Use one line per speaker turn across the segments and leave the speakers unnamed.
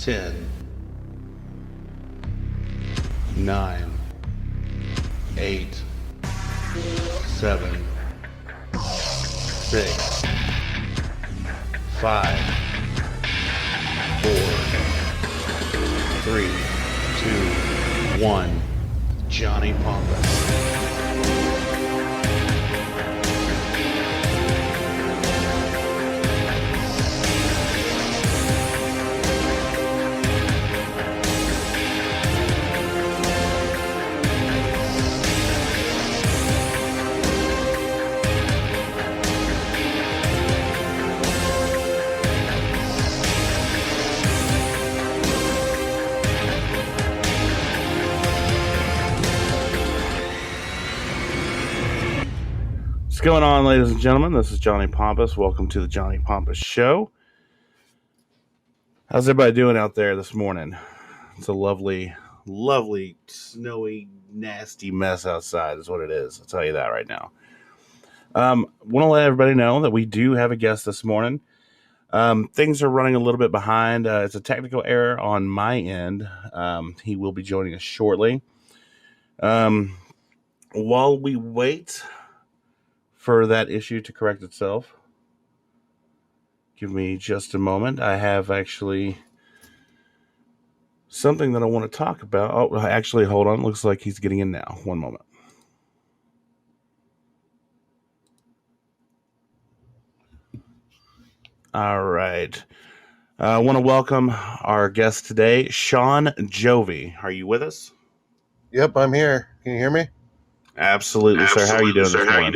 10, 9, 8, 7, 6, 5, 4, 3, 2, 1. Johnny Pompous. What's going on, ladies and gentlemen? This is Johnny Pompous. Welcome to the Johnny Pompous Show. How's everybody doing out there this morning? It's a lovely, snowy, nasty mess outside is what it is. I'll tell you that right now. Want to let everybody know that we do have a guest this morning. Things are running a little bit behind. It's a technical error on my end. He will be joining us shortly. While we wait for that issue to correct itself, give me just a moment. I have actually something that I want to talk about. Oh, actually, hold on. Looks like he's getting in now. One moment. All right. I want to welcome our guest today, Shawn Jovi. Are you with us?
Yep, I'm here. Can you hear me?
Absolutely, sir. How are you doing this morning?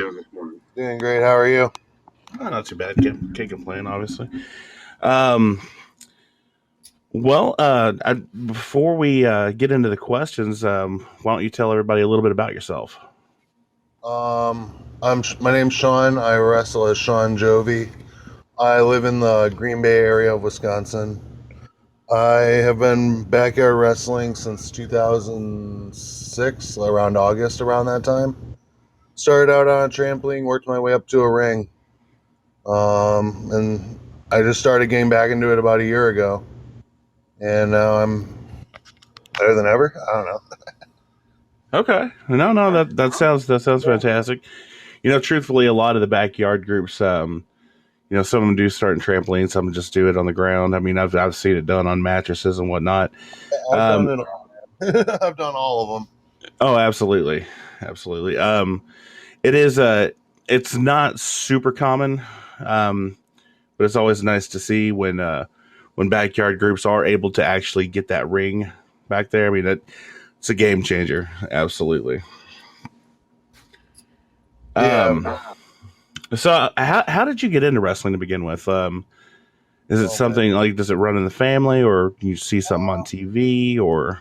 Doing great. How are you?
Oh, not too bad. Can't complain, obviously. Well, before we get into the questions, why don't you tell everybody a little bit about yourself?
My name's Shawn. I wrestle as Shawn Jovi. I live in the Green Bay area of Wisconsin. I have been backyard wrestling since 2006, around August, around that time. Started out on a trampoline, worked my way up to a ring. And I just started getting back into it about a year ago. And now I'm better than ever. I don't know.
Okay. No, that sounds fantastic. You know, truthfully, a lot of the backyard groups, some of them do start in trampolines, some just do it on the ground. I mean, I've seen it done on mattresses and whatnot.
I've done it all. I've done all of them.
Oh, absolutely. It is it's not super common, but it's always nice to see when backyard groups are able to actually get that ring back there. I mean, it's a game changer. Absolutely.
Yeah.
So how did you get into wrestling to begin with? Is it something like, does it run in the family, or you see something on TV, or?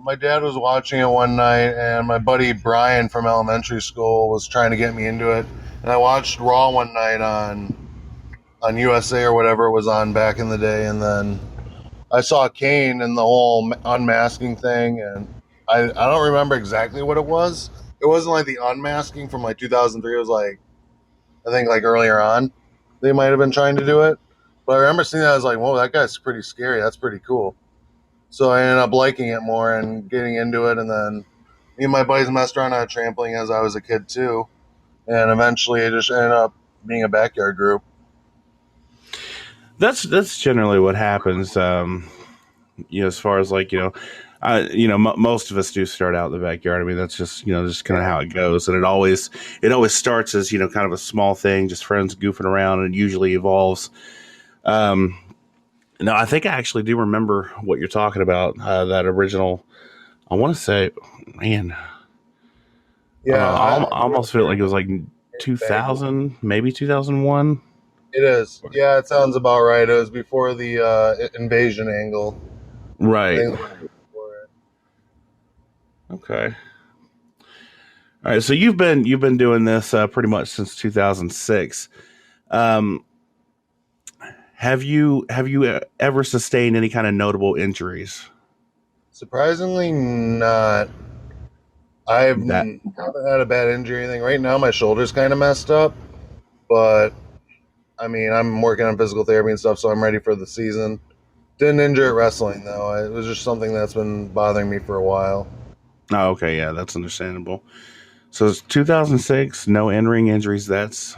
My dad was watching it one night, and my buddy Brian from elementary school was trying to get me into it. And I watched Raw one night on USA or whatever it was on back in the day, and then I saw Kane and the whole unmasking thing, and I don't remember exactly what it was. It wasn't like the unmasking from like 2003. It was like, I think like earlier on they might have been trying to do it. But I remember seeing that, I was like, whoa, that guy's pretty scary. That's pretty cool. So I ended up liking it more and getting into it. And then me and my buddies messed around on a trampoline as I was a kid too. And eventually it just ended up being a backyard group.
That's generally what happens. As far as like, most of us do start out in the backyard. I mean, that's just kind of how it goes. And it always starts as, kind of a small thing, just friends goofing around, and it usually evolves. No, I think I actually do remember what you're talking about. That original, I want to say, man.
Yeah.
I almost feel like it was like 2000, maybe 2001.
It is. Yeah, it sounds about right. It was before the invasion angle.
Right. Okay. All right. So you've been doing this pretty much since 2006. Have you ever sustained any kind of notable injuries?
Surprisingly, not. I haven't had a bad injury or anything. Right now, my shoulder's kind of messed up, but I mean, I'm working on physical therapy and stuff, so I'm ready for the season. Didn't injure at wrestling though. It was just something that's been bothering me for a while.
Oh, okay, yeah, that's understandable. So it's 2006, no in-ring injuries. That's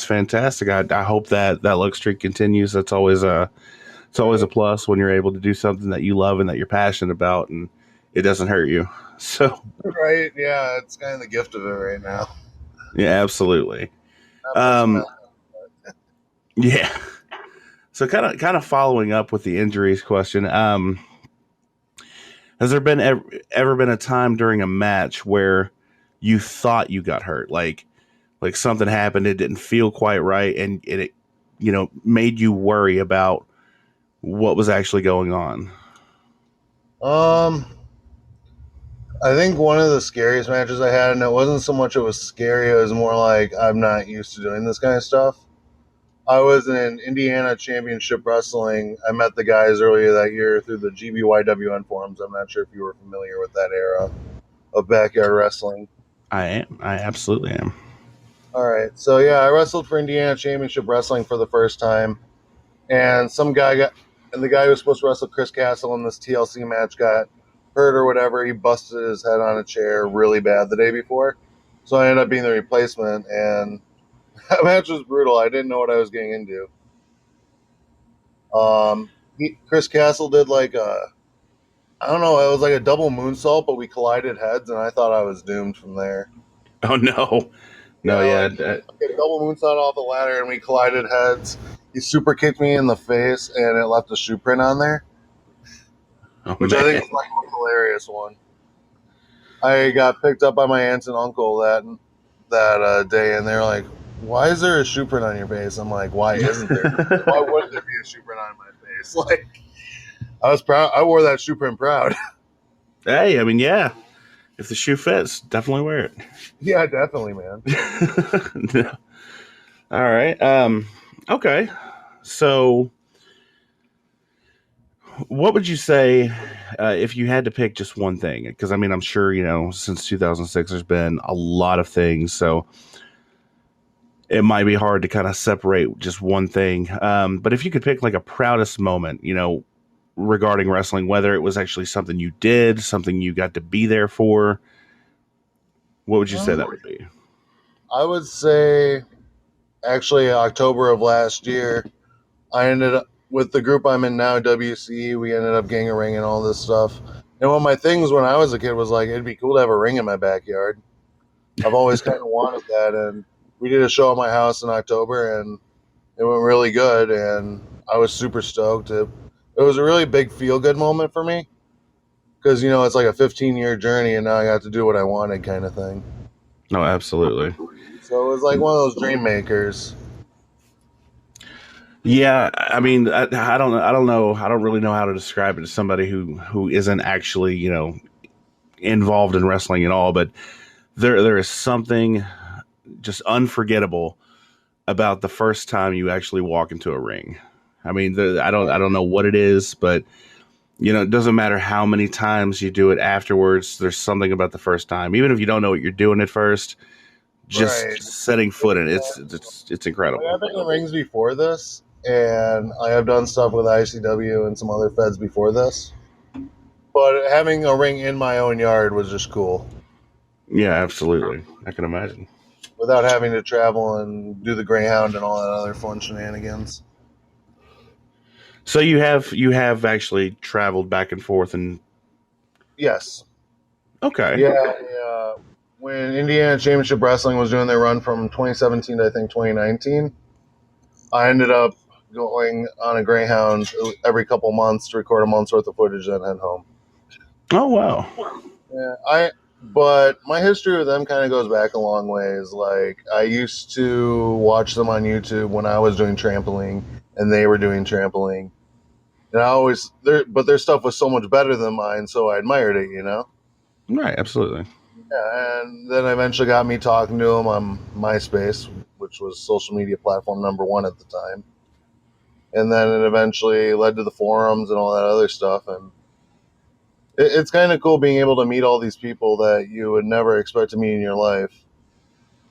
fantastic. I hope that luck streak continues. It's always a
Right.
plus when you're able to do something that you love and that you're passionate about, and it doesn't hurt you. So
Right. Yeah, it's kind of the gift of it right now.
yeah, absolutely.
Not much
Um,
else.
yeah. So kind of following up with the injuries question. Has there been ever been a time during a match where you thought you got hurt, like something happened, it didn't feel quite right, and it made you worry about what was actually going on?
Um, I think one of the scariest matches I had, and it wasn't so much it was scary, it was more like I'm not used to doing this kind of stuff. I was in Indiana Championship Wrestling. I met the guys earlier that year through the GBYWN forums. I'm not sure if you were familiar with that era of backyard wrestling.
I am. I absolutely am.
All right. So, yeah, I wrestled for Indiana Championship Wrestling for the first time. And the guy who was supposed to wrestle Chris Castle in this TLC match got hurt or whatever. He busted his head on a chair really bad the day before. So I ended up being the replacement. And that match was brutal. I didn't know what I was getting into. Chris Castle did like I don't know, it was like a double moonsault, but we collided heads, and I thought I was doomed from there.
Oh no, no,
Yeah,
yeah.
like a double moonsault off the ladder, and we collided heads. He super kicked me in the face, and it left a shoe print on there,
Oh
which I think
man.
is like a hilarious one. I got picked up by my aunt and uncle that day, and they're like, "Why is there a shoe print on your face?" I'm like, "Why isn't there? Why wouldn't there be a shoe print on my face?" Like, I was proud. I wore that shoe print proud.
Hey, I mean, yeah. If the shoe fits, definitely wear
Yeah, definitely, man.
it. All right. Okay. So, what would you say if you had to pick just one thing? Because I mean, I'm sure since 2006, there's been a lot of things, so it might be hard to kind of separate just one thing. But if you could pick like a proudest moment, regarding wrestling, whether it was actually something you did, something you got to be there for, what would you say that would be?
I would say actually October of last year, I ended up with the group I'm in now, WC. We ended up getting a ring and all this stuff. And one of my things when I was a kid was like, it'd be cool to have a ring in my backyard. I've always kind of wanted that. And we did a show at my house in October and it went really good. And I was super stoked. It was a really big feel good moment for me because, it's like a 15-year journey and now I got to do what I wanted kind of thing.
No, absolutely.
So it was like one of those dream makers.
Yeah, I mean, I don't know. I don't know. I don't really know how to describe it to somebody who isn't actually, involved in wrestling at all. But there is something just unforgettable about the first time you actually walk into a ring. I mean, I don't know what it is, but it doesn't matter how many times you do it afterwards. There's something about the first time, even if you don't know what you're doing at first.
Right.
Just setting foot in it, it's
Like,
incredible.
I've been in rings before this, and I have done stuff with ICW and some other feds before this. But having a ring in my own yard was just cool
Yeah, absolutely. I can imagine.
without having to travel and do the Greyhound and all that other fun shenanigans.
So you have actually traveled back and forth, and
Yes.
okay.
Yeah. Yeah. When Indiana Championship Wrestling was doing their run from 2017 to I think 2019, I ended up going on a Greyhound every couple months to record a month's worth of footage and head home.
Oh wow.
Yeah, but my history with them kind of goes back a long ways. Like I used to watch them on YouTube when I was doing trampoline and they were doing trampoline. And I always their stuff was so much better than mine, so I admired it.
Right, absolutely.
Yeah, and then eventually got me talking to them on MySpace, which was social media platform number one at the time. And then it eventually led to the forums and all that other stuff. And it's kind of cool being able to meet all these people that you would never expect to meet in your life.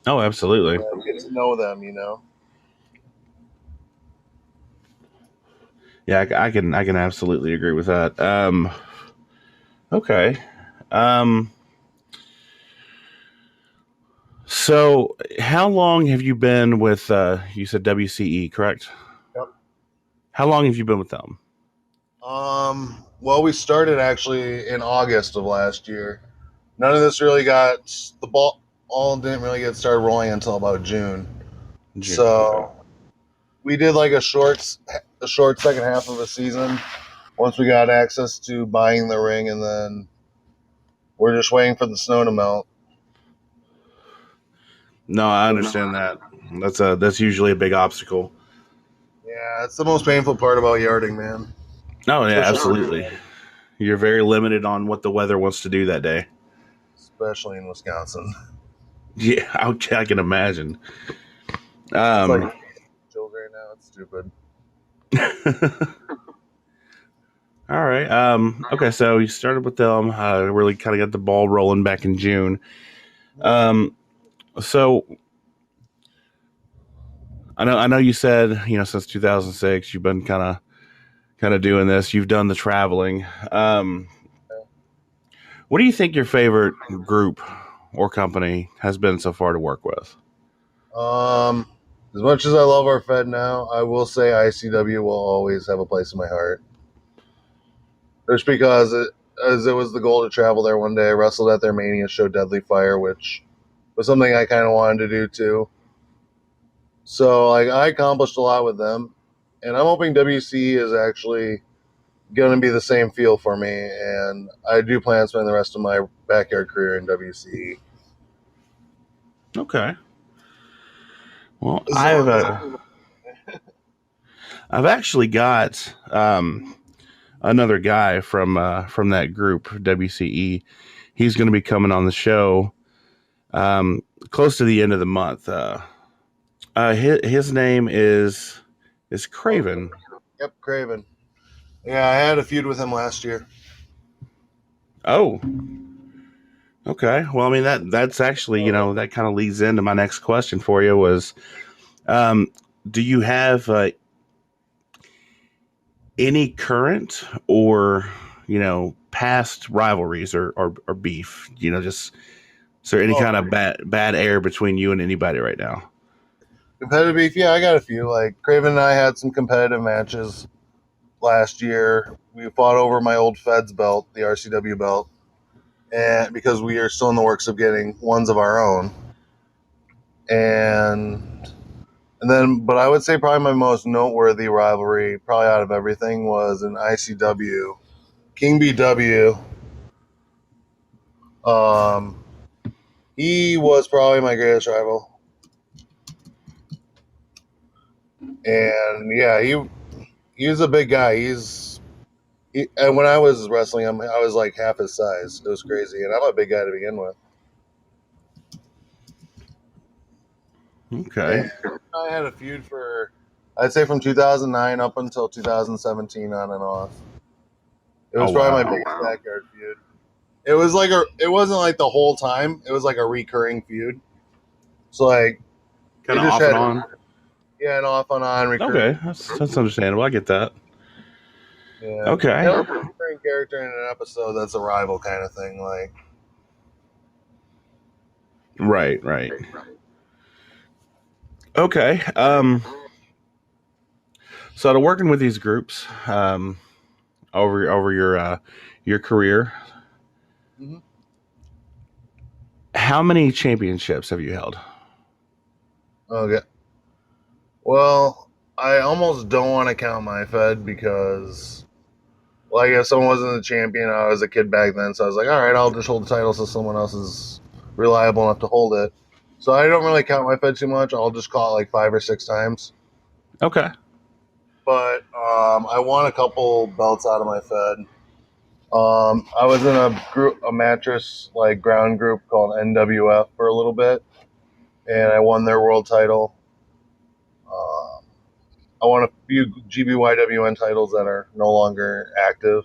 Oh, absolutely.
Get to know them.
Yeah, I can absolutely agree with that. Okay. Um, so how long have you been with? You said WCE, correct?
Yep.
How long have you been with them?
Well, we started actually in August of last year. None of this really got the ball. All didn't really get started rolling until about June.
June. Okay.
So we did like a short second half of a season once we got access to buying the ring, and then we're just waiting for the snow to melt.
No, I understand that. That's usually a big obstacle.
Yeah, it's the most painful part about yarding, man.
Oh yeah,
Especially,
absolutely. You're very limited on what the weather wants to do that day.
especially in Wisconsin.
Yeah, I can imagine.
It's like
Um,
chills right now. It's stupid.
all right. Okay, so you started with them. Really kind of got the ball rolling back in June. Um, so I know you said since 2006 you've been kind of doing this. You've done the traveling. Um, what do you think your favorite group or company has been so far to work with?
Um, as much as I love our Fed now, I will say ICW will always have a place in my heart. Just because as it was the goal to travel there one day, I wrestled at their Mania show, Deadly Fire, which was something I kind of wanted to do too. So like I accomplished a lot with them, and I'm hoping WC is actually going to be the same feel for me. And I do plan to spend the rest of my backyard career in WC.
Okay. Well,
As long as
I've actually got another guy from that group WCE. He's going to be coming on the show close to the end of the month. His name is Craven.
yep, Craven. Yeah, I had a feud with him last year.
Oh, okay. Well, I mean that's actually that kind of leads into my next question for you was, um, do you have any current or past rivalries or beef? Just is there any
Oh,
kind of bad air between you and anybody right now?
competitive beef, yeah, I got a few. Like Craven and I had some competitive matches last year. We fought over my old Feds belt, the RCW belt, and because we are still in the works of getting ones of our own. And then, but I would say probably my most noteworthy rivalry, probably out of everything, was in ICW. King BW. Um, he was probably my greatest rival, and yeah, he was a big guy. And when I was wrestling him, I was like half his size. It was crazy, and I'm a big guy to begin with.
Okay.
And I had a feud for, I'd say, from 2009 up until 2017, on and off. It
Oh
was probably
wow.
my biggest backyard feud. It wasn't like the whole time. It was like a recurring feud. So like,
Kind
it
of
just
off and
had,
on.
yeah, an off and on recurring.
Okay, that's understandable. I get that.
Yeah,
Okay.
kind of like a recurring character in an episode that's a rival kind of thing. Like,
Right. Right. Okay. So to working with these groups, over your career,
mhm.
how many championships have you held?
Okay. Well, I almost don't want to count my Fed because, well, I guess someone wasn't the champion. I was a kid back then, so I was like, all right, I'll just hold the title so someone else is reliable enough to hold it. So I don't really count my Fed too much. I'll just call it like 5 or 6 times.
Okay.
But I won a couple belts out of my Fed. I was in a mattress like ground group called NWF for a little bit, and I won their world title. Um, I won a few GBYWN titles that are no longer active.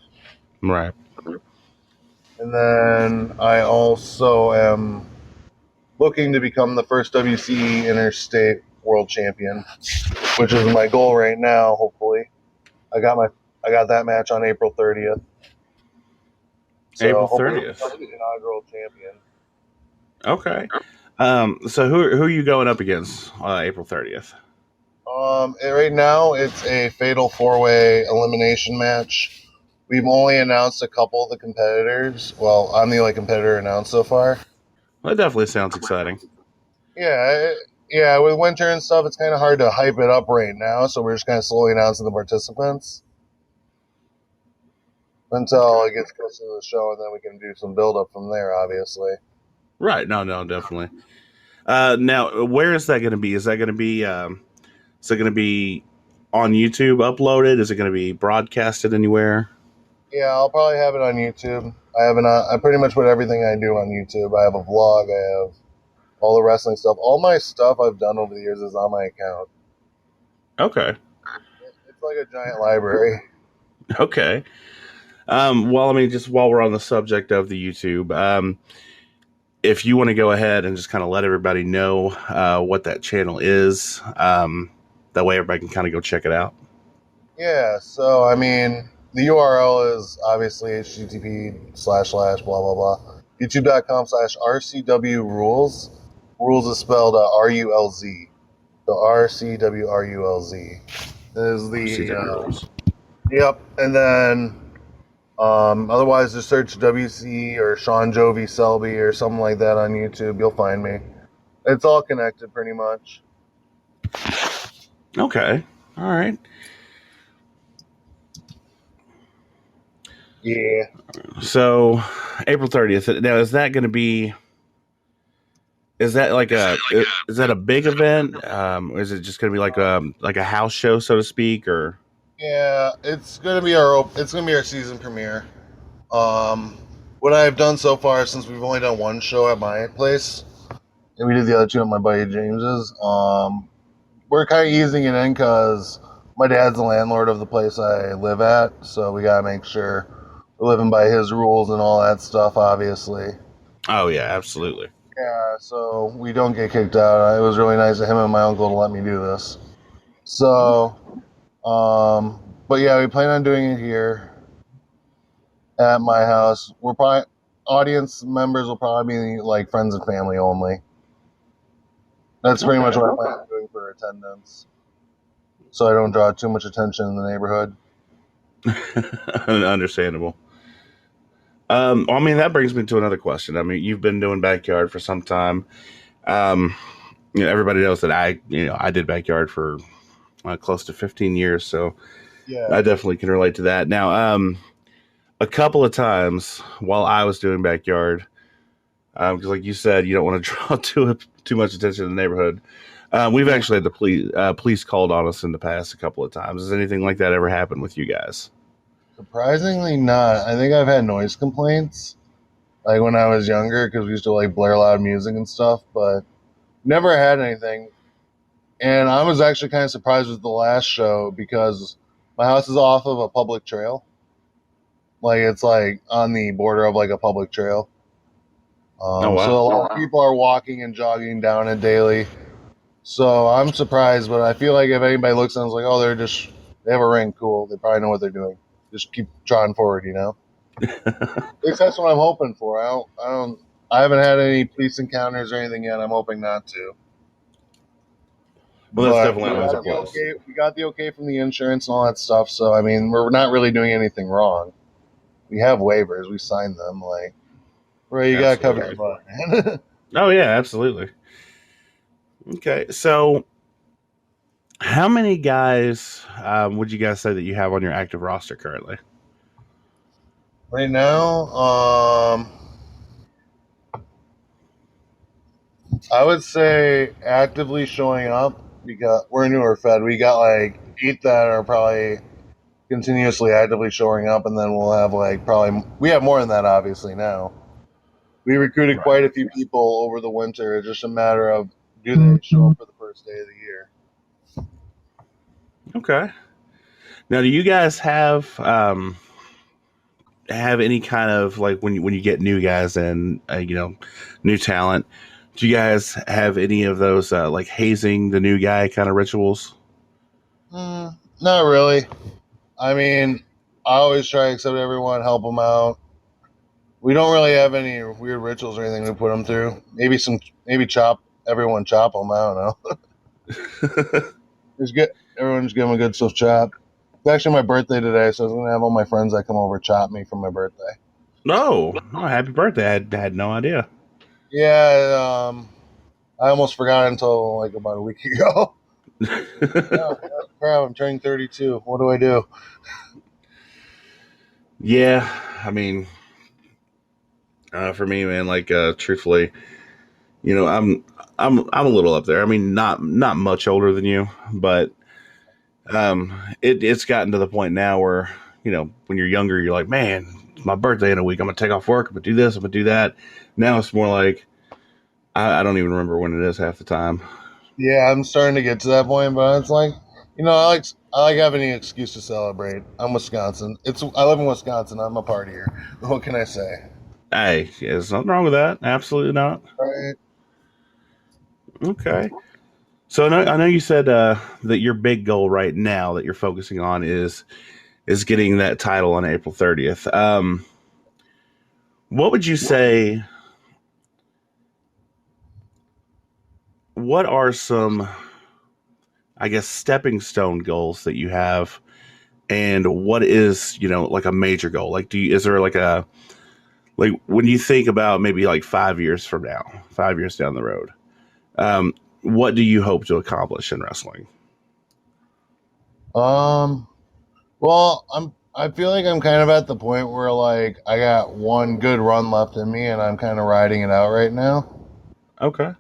Right.
And then I also am looking to become the first WCE interstate world champion, which is my goal right now, hopefully. I got my I got that match on April 30th. So
April
hopefully
30th.
I'm the inaugural champion.
Okay. So who are you going up against April 30th?
Right now it's a fatal four-way elimination match. We've only announced a couple of the competitors. Well, I'm the only competitor announced so far.
That definitely sounds exciting.
Yeah, yeah. With winter and stuff, it's kind of hard to hype it up right now. So we're just kind of slowly announcing the participants until
Okay.
it gets closer to the show, and then we can do some build up from there. Obviously.
Right. No, no, definitely. Now, where is that going to be? Is that going to be is it going to be on YouTube uploaded? Is it going to be broadcasted anywhere?
Yeah, I'll probably have it on YouTube. I have I pretty much put everything I do on YouTube. I have a vlog. I have all the wrestling stuff. All my stuff I've done over the years is on my account.
Okay.
It's like a giant library.
Okay. Well, I mean, just while we're on the subject of the YouTube, if you want to go ahead and just kind of let everybody know what that channel is, that way everybody can kind of go check it out.
Yeah, so I mean, the URL is obviously http// blah blah blah youtube.com/rcw rules. Rules is spelled RULZ. So RCWRULZ is the
CW rules.
yep. And then otherwise, just search WC or Shawn Jovi Selby or something like that on YouTube. You'll find me. It's all connected pretty much.
Okay. All right.
Yeah.
So April 30th. Now, is that going to be? Is that like a? Is that a big event? Or is it just going to be like a house show, so to speak? Or
Yeah, it's gonna be our season premiere. Um, what I've done so far, since we've only done one show at my place, and we did the other two at my buddy James's, we're kind of easing it in because my dad's the landlord of the place I live at, so we gotta make sure we're living by his rules and all that stuff, obviously.
oh yeah, absolutely.
Yeah, so we don't get kicked out. It was really nice of him and my uncle to let me do this. So, but yeah, we plan on doing it here at my house. We're probably audience members will probably be like friends and family only. That's pretty much
Okay.
what I plan on doing for attendance, so I don't draw too much attention in the neighborhood.
Understandable. I mean, that brings me to another question. I mean, you've been doing backyard for some time. Um, everybody knows that I did backyard for close to 15 years, so
Yeah.
I definitely can relate to that. Now, a couple of times while I was doing backyard, because like you said, you don't want to draw too much attention in the neighborhood. We've
Yeah.
actually had the police called on us in the past a couple of times. Has anything like that ever happened with you guys?
Surprisingly, not. I think I've had noise complaints like when I was younger because we used to like blare loud music and stuff, but never had anything. And I was actually kind of surprised with the last show because my house is off of a public trail. Like it's like on the border of like a public trail.
Oh
So a
wow.
lot of people are walking and jogging down it daily. So I'm surprised, but I feel like if anybody looks and is like, oh, they have a ring, cool. They probably know what they're doing. Just keep trotting forward, you know. At least that's what I'm hoping for. I haven't had any police encounters or anything yet. I'm hoping not to.
Well, that's
But
definitely always a plus.
we got the okay from the insurance and all that stuff. So I mean, we're not really doing anything wrong. We have waivers. We signed them. Like, right, you gotta cover your
Absolutely.
butt, man.
Oh yeah, absolutely. Okay, so how many guys would you guys say that you have on your active roster currently?
Right now, I would say actively showing up because we're a newer Fed. We got like 8 that are probably continuously actively showing up, and then we'll have like probably we have more than that obviously now. We recruited
Right.
quite a few people over the winter. It's just a matter of do they show up for the first day of the year.
Okay. Now, do you guys have any kind of like when you get new guys and new talent? Do you guys have any of those like hazing the new guy kind of rituals?
Mm, not really. I mean, I always try to accept everyone, help them out. We don't really have any weird rituals or anything we put them through. Maybe chop them. I don't know. Just get everyone just give them a good stuff chop. It's actually my birthday today, so I was gonna have all my friends that come over chop me for my birthday.
No, oh, happy birthday! I had no idea.
Yeah, I almost forgot until like about a week ago. Oh, crap! I'm turning 32. What do I do?
Yeah, I mean, for me, man, like truthfully, I'm a little up there. I mean, not much older than you, but it's gotten to the point now where when you're younger, you're like, man, it's my birthday in a week. I'm gonna take off work. I'm gonna do this. I'm gonna do that. Now it's more like I don't even remember when it is half the time.
Yeah, I'm starting to get to that point, but it's like, I like having an excuse to celebrate. I'm Wisconsin. I live in Wisconsin. I'm a partier. What can I say?
Hey, yeah, there's nothing wrong with that. Absolutely not.
Right.
Okay. So I know you said that your big goal right now that you're focusing on is getting that title on April 30th. What would you say? What are some, I guess, stepping stone goals that you have, and what is like a major goal? Like, is there like when you think about maybe like 5 years from now, 5 years down the road, um, what do you hope to accomplish in wrestling?
Um. Well, I feel like I'm kind of at the point where like I got one good run left in me, and I'm kind of riding it out right now.
Okay.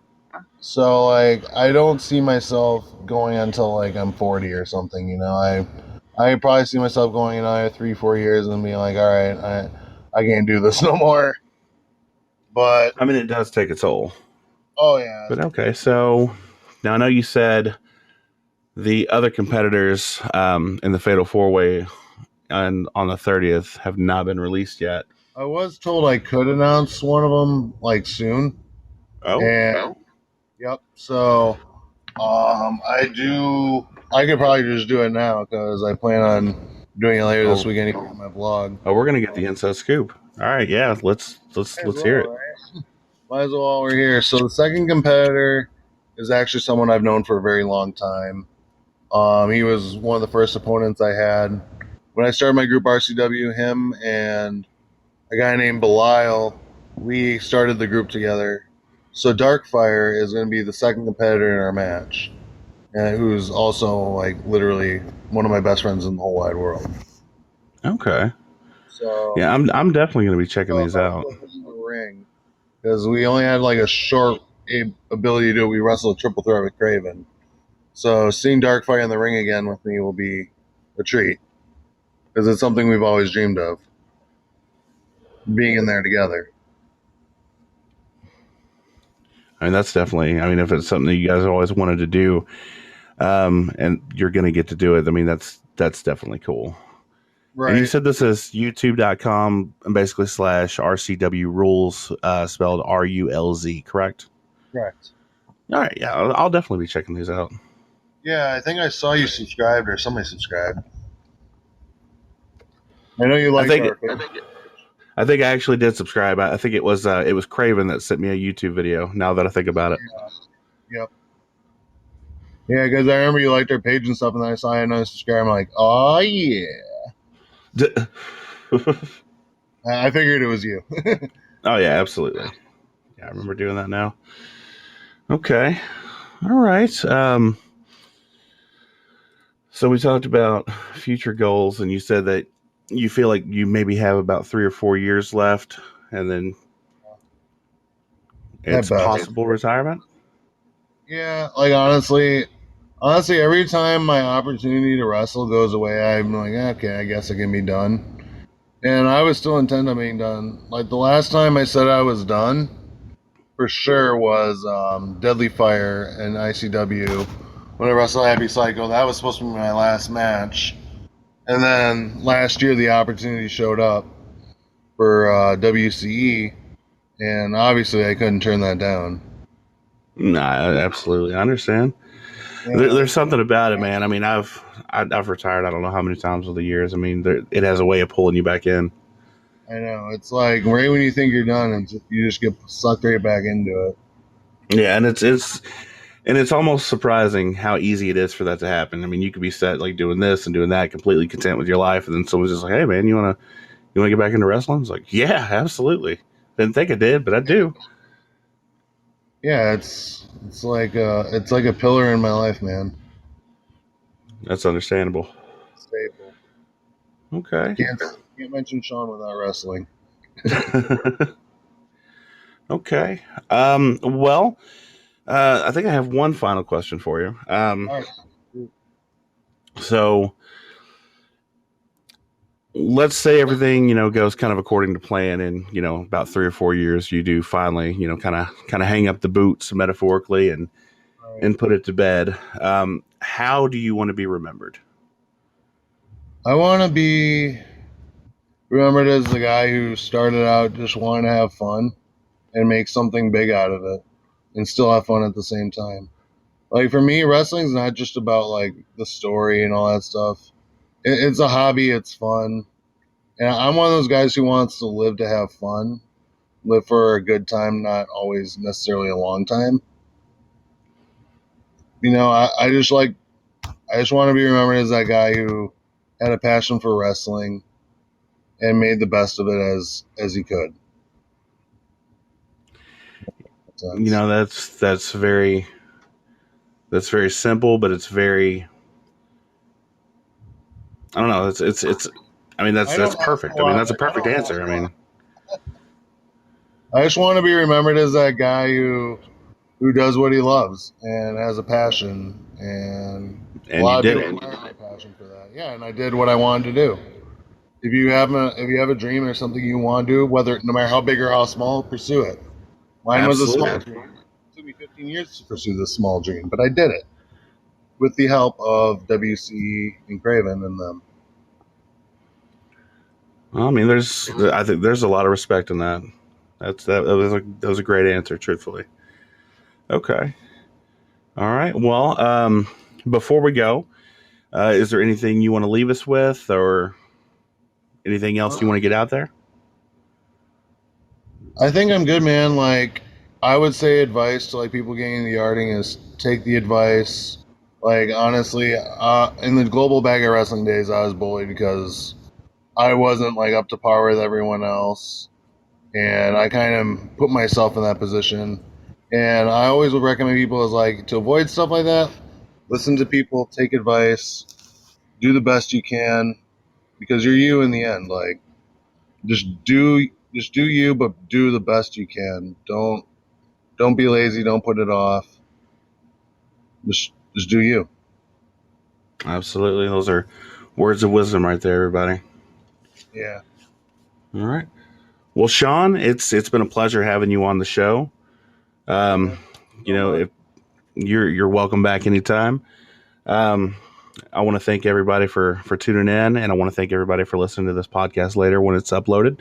So like I don't see myself going until like I'm 40 or something. I probably see myself going another 3 4 years and being like, all right, I can't do this no more. But
I mean, it does take a toll.
oh yeah,
But okay, so now I know you said the other competitors in the Fatal Four Way and on the 30th have not been released yet.
I was told I could announce one of them like soon,
Oh,
and yep. So I do. I could probably just do it now because I plan on doing it later this
oh,
weekend on my vlog.
oh, we're gonna get the inside scoop. All right, yeah, let's
Might
let's
as
let's hear
well,
it.
right? Might as well while we're here. So the second competitor is actually someone I've known for a very long time. He was one of the first opponents I had when I started my group RCW. Him and a guy named Belial, we started the group together. So Darkfire is going to be the second competitor in our match, and who's also like literally one of my best friends in the whole wide world.
Okay,
So
yeah, I'm definitely gonna be checking
so
these out.
in the ring because we only had like a short ability to do. We wrestled a triple threat with Craven. So seeing Darkfire in the ring again with me will be a treat because it's something we've always dreamed of being in there together.
I mean, that's definitely. I mean, if it's something that you guys always wanted to do, and you're gonna get to do it, I mean, that's definitely cool. And you
Right.
said this is youtube.com and basically slash RCW rules, spelled RULZ, correct?
Correct.
All right, yeah, I'll definitely be checking these out.
Yeah, I think I saw you subscribed or somebody subscribed. I know you
I
liked
think
our page.
I think I actually did subscribe. I think it was Craven that sent me a YouTube video. Now that I think about it,
Yep. Yeah, because I remember you liked our page and stuff, and then I saw you and I subscribed. I'm like, oh yeah.
oh
I figured it was you.
yeah, absolutely. Yeah, I remember doing that now. Okay, all right. So we talked about future goals, and you said that you feel like you maybe have about 3 or 4 years left, and then
At
it's
best.
possible retirement.
Yeah, like honestly, every time my opportunity to wrestle goes away, I'm like, okay, I guess it can be done. And I was still intent on being done. Like the last time I said I was done, for sure was Deadly Fire and ICW when I wrestled Happy Psycho. That was supposed to be my last match. And then last year the opportunity showed up for WCE, and obviously I couldn't turn that down.
Nah, absolutely, I understand.
Yeah,
there's something about it, man. I mean, I've retired. I don't know how many times over the years. I mean, it has a way of pulling you back in.
I know. It's like right when you think you're done, you just get sucked right back into it.
Yeah, and it's almost surprising how easy it is for that to happen. I mean, you could be set like doing this and doing that, completely content with your life, and then someone's just like, "Hey, man, you wanna get back into wrestling?" It's like, "Yeah, absolutely." Didn't think I did, but I do.
Yeah, it's like a pillar in my life, man.
That's understandable.
Staple.
Okay.
Can't mention Shawn without wrestling.
Okay. Well, I think I have one final question for you.
All right.
So let's say everything goes kind of according to plan, and about 3 or 4 years, you do finally kind of hang up the boots metaphorically
All right.
and put it to bed. How do you want to be remembered?
I want to be remembered as the guy who started out just wanting to have fun and make something big out of it and still have fun at the same time. Like for me, wrestling's not just about like the story and all that stuff. It's a hobby, it's fun. And I'm one of those guys who wants to live to have fun, live for a good time, not always necessarily a long time. I just want to be remembered as that guy who had a passion for wrestling and made the best of it as he could. Sense.
That's very simple, but it's very, I don't know. It's. I mean, that's
I know
that's
that's a
perfect. I mean,
lot.
that's a perfect answer. I mean,
I just want to be remembered as that guy who does what he loves and has a passion, and a
and you
lot of
did
people
it.
admire my passion for that. Yeah, and I did what I wanted to do. If you have a dream or something you want to do, whether no matter how big or how small, pursue it. Mine was a small
Absolutely.
dream. It took me 15 years to pursue this small dream, but I did it with the help of WC and Craven and them.
Well, I mean, I think there's a lot of respect in that. That was a great answer, truthfully. Okay. All right. Well, before we go, is there anything you want to leave us with, or anything else you want to get out there?
I think I'm good, man. Like, I would say advice to like people getting into yarding is take the advice. Like, honestly, in the global bag of wrestling days, I was bullied because I wasn't like up to par with everyone else, and I kind of put myself in that position. And I always would recommend people is like to avoid stuff like that. Listen to people, take advice, do the best you can because you're you in the end. Like, just do just do you, but do the best you can. Don't be lazy. Don't put it off. Just do you.
Absolutely. Those are words of wisdom right there, everybody.
Yeah.
All right. Well, Shawn, it's been a pleasure having you on the show.
Yeah.
Um,
So much.
if you're welcome back anytime. Um, I want to thank everybody for tuning in, and I want to thank everybody for listening to this podcast later when it's uploaded.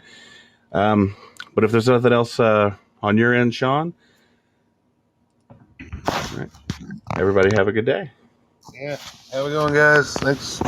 Um, but if there's nothing else on your end, Shawn, all right, everybody have a good day.
Yeah. How we going, guys? Thanks.